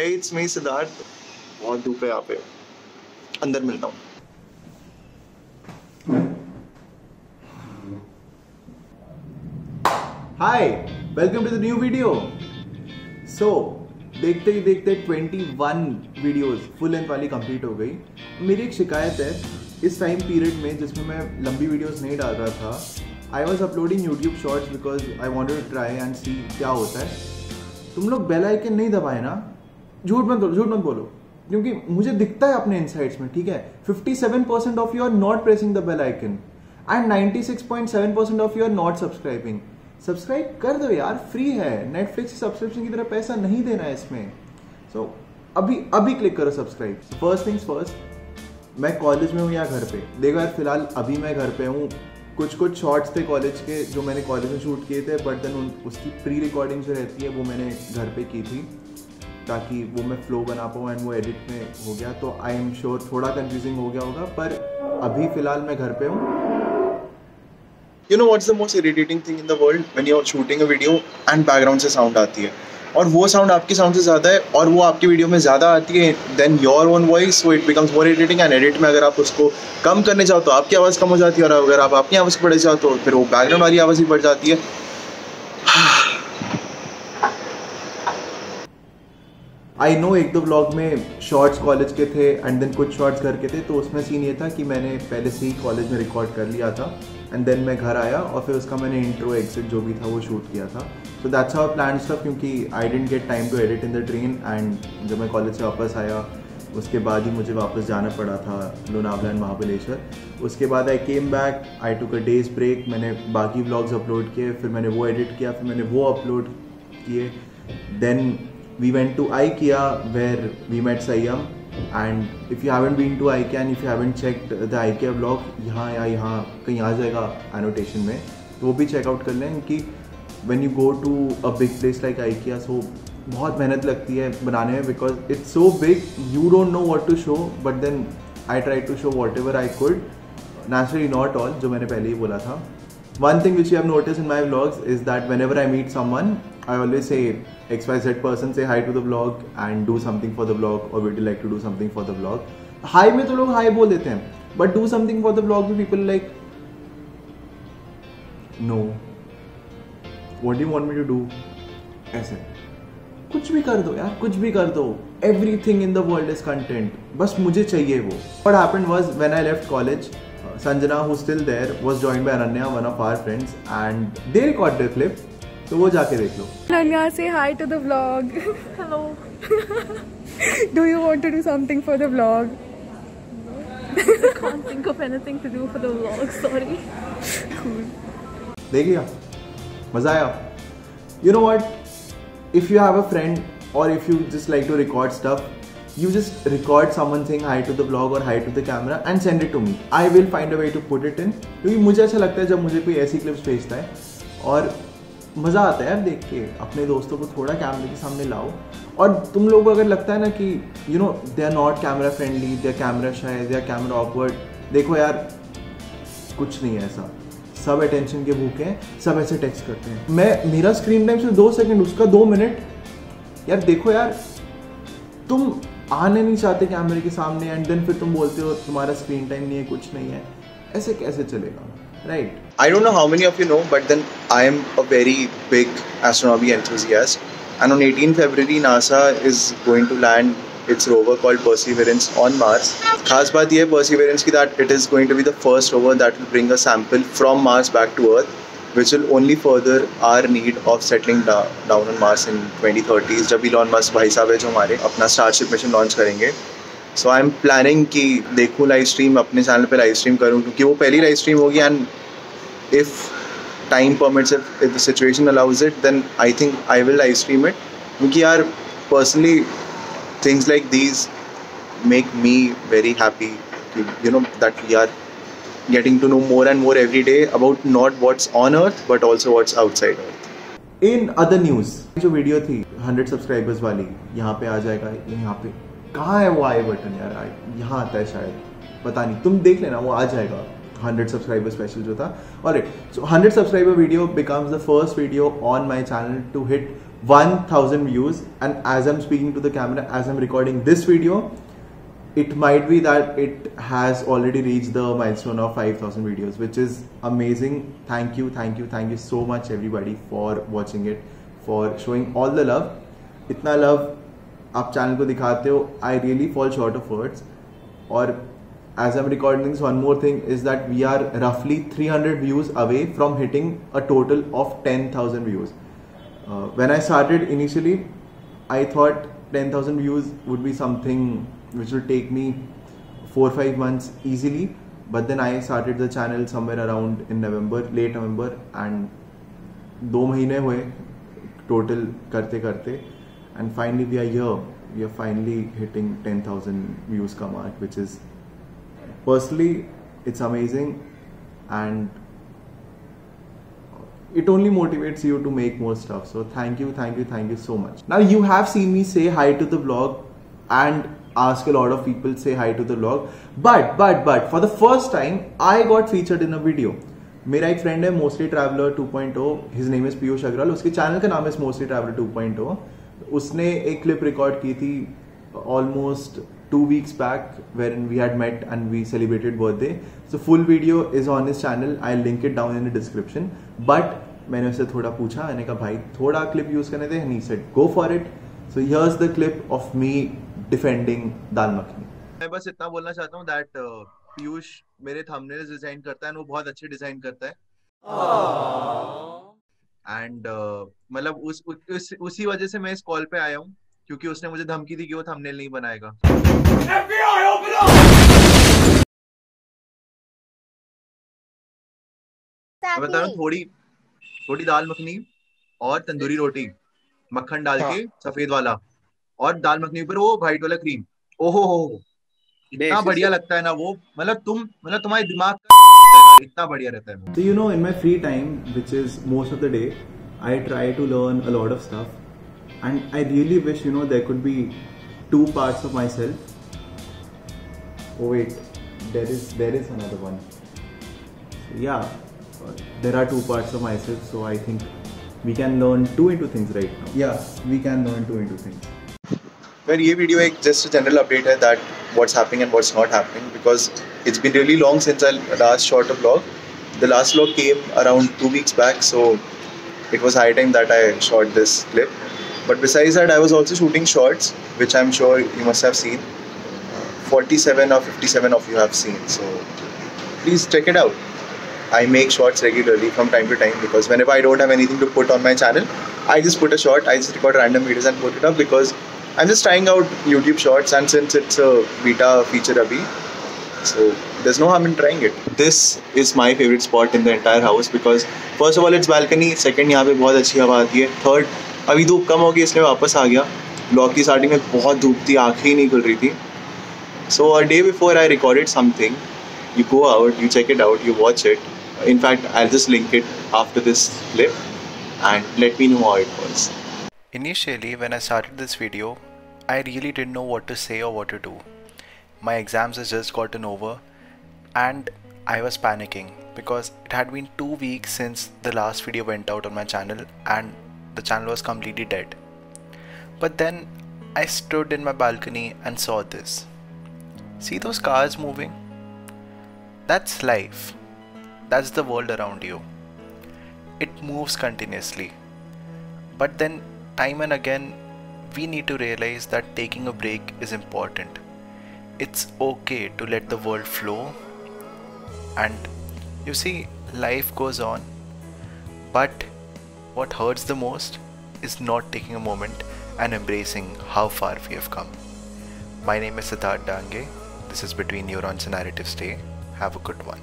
Hey, it's me, Siddharth. बहुत धूप है यहाँ पे, अंदर मिलता हूँ। Hi, welcome to the new video. So, देखते ही देखते 21 वीडियोस फुल लेंथ वाली कंप्लीट हो गई। मेरी एक शिकायत है, इस टाइम पीरियड में जिसमें मैं लंबी वीडियोस नहीं डाल रहा था, I was uploading YouTube shorts because I wanted to try and see क्या होता है। तुम लोग बेल आइकन नहीं दबाए ना, झूठ मत बोलो, क्योंकि मुझे दिखता है अपने इनसाइट्स में, ठीक है। 57% of you are not pressing the bell icon and 96.7% of you are not subscribing. Subscribe कर दो यार, फ्री है। नेटफ्लिक्स सब्सक्रिप्शन की तरह पैसा नहीं देना है इसमें। सो अभी क्लिक करो सब्सक्राइब। फर्स्ट थिंग्स फर्स्ट, मैं कॉलेज में हूँ या घर पे? देखो यार, फिलहाल अभी मैं घर पे हूँ। कुछ शॉर्ट्स थे कॉलेज के जो मैंने कॉलेज में शूट किए थे, बट देन उसकी प्री रिकॉर्डिंग जो रहती है वो मैंने घर पे की थी, ताकि वो मैं फ्लो बना पाऊँ एंड वो एडिट में हो गया। तो आई एम श्योर थोड़ा कंफ्यूजिंग हो गया होगा, पर अभी फिलहाल मैं घर पे हूँ। You know what's the most irritating thing in the world when you're shooting a video and background से sound आती है, और वो sound आपकी sound से ज़्यादा है और वो आपकी वीडियो में ज़्यादा आती है than your own voice, so it becomes more irritating। and edit में अगर आप उसको कम करने चाहो तो आपकी आवाज़ कम हो जाती है, और अगर आप अपनी आवाज़ बढ़े चाहो तो फिर वो बैकग्राउंड वाली आवाज़ ही बढ़ जाती है। आई नो एक दो व्लॉग में शॉर्ट्स कॉलेज के थे एंड देन कुछ शॉर्ट्स घर के थे, तो उसमें सीन ये था कि मैंने पहले से ही कॉलेज में रिकॉर्ड कर लिया था एंड देन मैं घर आया और फिर उसका मैंने इंट्रो एग्जिट जो भी था वो शूट किया था। So that's how plan stuff, क्योंकि I didn't get time to edit in the train. And जब मैं कॉलेज से वापस आया उसके बाद ही मुझे वापस जाना पड़ा था लोनावला एंड महाबलेश्वर। उसके बाद आई केम बैक, आई टुक अ डेज ब्रेक। मैंने बाकी व्लॉग्स अपलोड किए, फिर मैंने वो एडिट किया, फिर मैंने वो अपलोड किए। Then we went to IKEA where we met Sayyam, and if you haven't been to IKEA and if you haven't checked the IKEA vlog, यहाँ या यहाँ कहीं आ जाएगा annotation में, तो वो भी चेकआउट कर लें कि when you go to a big place like IKEA, so बहुत मेहनत लगती है बनाने में because it's so big, you don't know what to show, but then I tried to show whatever I could, naturally not all, जो मैंने पहले ही बोला था। One thing which you have noticed in my vlogs is that whenever I meet someone, I always say XYZ person, say hi to the vlog and do something for the vlog, or would you like to do something for the vlog? Hi में तो लोग hi बोल देते हैं, but do something for the vlog में people like, no, what do you want me to do? ऐसे कुछ भी कर दो यार, कुछ भी कर दो। Everything in the world is content, बस मुझे चाहिए वो। What happened was when I left college, Sanjana, who's still there, was joined by Ananya, one of our friends, and they recorded a clip. तो वो जाके देख लो। Ananya, say hi to the vlog. Hello. Do you want to do something for the vlog? I can't think of anything to do for the vlog, sorry. Cool. देख लिया, मजा आया। You know what? If you have a friend or if you just like to record stuff, you just record someone saying hi to the vlog or hi to the camera and send it to me. I will find a way to put it in, क्योंकि मुझे अच्छा लगता है जब मुझे कोई ऐसी clips भेजता है, और मज़ा आता है यार देख के। अपने दोस्तों को थोड़ा कैमरे के सामने लाओ। और तुम लोगों को अगर लगता है ना कि you know they are not camera friendly, they are camera shy, they are camera awkward, देखो यार कुछ नहीं है ऐसा। सब अटेंशन के भूखे हैं, सब ऐसे टेक्स्ट करते हैं। मेरा स्क्रीन टाइम सिर्फ 2 सेकंड, उसका 2 मिनट। यार देखो यार, तुम आने नहीं चाहते कैमरे के सामने एंड देन फिर तुम बोलते हो तुम्हारा स्क्रीन टाइम नहीं है, कुछ नहीं है। ऐसे कैसे चलेगा, right? I don't know how many of you know, but then I am a very big astronomy enthusiast, and on 18 February NASA is going to land its rover called Perseverance on Mars. खास बात ये है Perseverance की that it is going to be the first rover that will bring a sample from Mars back to Earth, which will only further our need of settling down on Mars in 2030s, जब Elon Musk भाई साहब है जो हमारे अपना Starship mission launch करेंगे। सो I am planning कि देखूँ लाइव स्ट्रीम, अपने चैनल पे लाइव स्ट्रीम करूँ, क्योंकि वो पहली लाइव स्ट्रीम होगी। And if time permits, if the situation allows it, then I think I will live stream it, क्योंकि यार personally things like these make me very happy, you know that we are getting to know more and more every day about not what's on earth but also what's outside earth. In other news, जो video थी 100 subscribers वाली, यहाँ पे आ जाएगा, यहाँ पे कहाँ है वो आई बटन यार? यहाँ आता है शायद, पता नहीं, तुम देख लेना, वो आ जाएगा। 100 सब्सक्राइबर स्पेशल जो था। Alright, so 100 subscriber video becomes the first video on my channel to hit 1,000 views, and as I'm speaking to the camera, as I'm recording this video, it might be that it has already reached the milestone of 5,000 videos, which is amazing. Thank you so much everybody for watching it, for showing all the love. इतना love आप channel को दिखाते हो, I really fall short of words. और as I'm recording this, one more thing is that we are roughly 300 views away from hitting a total of 10,000 views. When I started initially, I thought 10,000 views would be something which will take me 4 or 5 months easily, but then I started the channel somewhere around in November, late November, and 2 महीने हुए total करते करते, and finally we are here. We are finally hitting 10,000 views ka mark, which is, personally, it's amazing, and it only motivates you to make more stuff. So thank you so much. Now you have seen me say hi to the vlog and ask a lot of people say hi to the vlog, but for the first time I got featured in a video. मेरा एक friend है Mostly Traveler 2.0, his name is Piyush Agarwal, उसके channel का नाम है Mostly Traveler 2.0. उसने एक clip record की थी almost 2 weeks back wherein we had met and we celebrated birthday. So full video is on his channel. I'll link it down in the description. But मैंने उससे थोड़ा पूछा, मैंने कहा भाई थोड़ा क्लिप यूज करने दे, and he said go for it. So here's the clip of me defending दाल मखनी. मैं बस इतना बोलना चाहता हूँ that पीयूष मेरे थंबनेल्स डिजाइन करता है, वो बहुत अच्छे डिजाइन करता है. एंड मतलब उसी वजह से मैं इस कॉल पे आया हूँ, क्योंकि उसने मुझे धमकी दी कि वो थंबनेल नहीं बनाएगा. मैं बता रहा हूँ, थोड़ी दाल मखनी और तंदूरी रोटी, मक्खन डाल के सफेद वाला, और दाल मखनी ऊपर वो व्हाइट वाला क्रीम. ओहो, इतना बढ़िया लगता है ना वो. मतलब तुम्हारे दिमाग का इतना बढ़िया रहता है. So you know, in my free time, which is most of the day, I try to learn a lot of stuff, and I really wish, you know, there could be 2 parts of myself. Oh wait, there is another one. So, yeah, there are 2 parts of myself, so I think we can learn 2 into things right now. Yeah, we can learn 2 into things. Well, ये video एक just a general update है that what's happening and what's not happening, because it's been really long since I last shot a vlog. The last vlog came around 2 weeks back, so it was high time that I shot this clip. But besides that, I was also shooting shorts, which I'm sure you must have seen. 47 or 57 of you have seen, so please check it out. I make shorts regularly from time to time, because whenever I don't have anything to put on my channel, I just put a short, I just record random videos and put it up, because I'm just trying out YouTube Shorts, and since it's a beta feature abhi, so there's no harm in trying it. This is my favorite spot in the entire house, because first of all it's balcony, second यहाँ पे बहुत अच्छी हवा आती है, third अभी धूप कम हो गई इसलिए वापस आ गया. Vlog की starting में बहुत धूप थी, आँखें ही नहीं खुल रही थी. So a day before I recorded something, you go out, you check it out, you watch it. In fact, I'll just link it after this clip, and let me know how it was. Initially, when I started this video, I really didn't know what to say or what to do. My exams had just gotten over and I was panicking because it had been 2 weeks since the last video went out on my channel and the channel was completely dead. But then I stood in my balcony and saw this. See those cars moving? That's life. That's the world around you. It moves continuously. But then time and again, we need to realize that taking a break is important. It's okay to let the world flow, and you see, life goes on. But what hurts the most is not taking a moment and embracing how far we have come. My name is Siddharth Dange. This is Between Neurons and Narratives Day. Have a good one.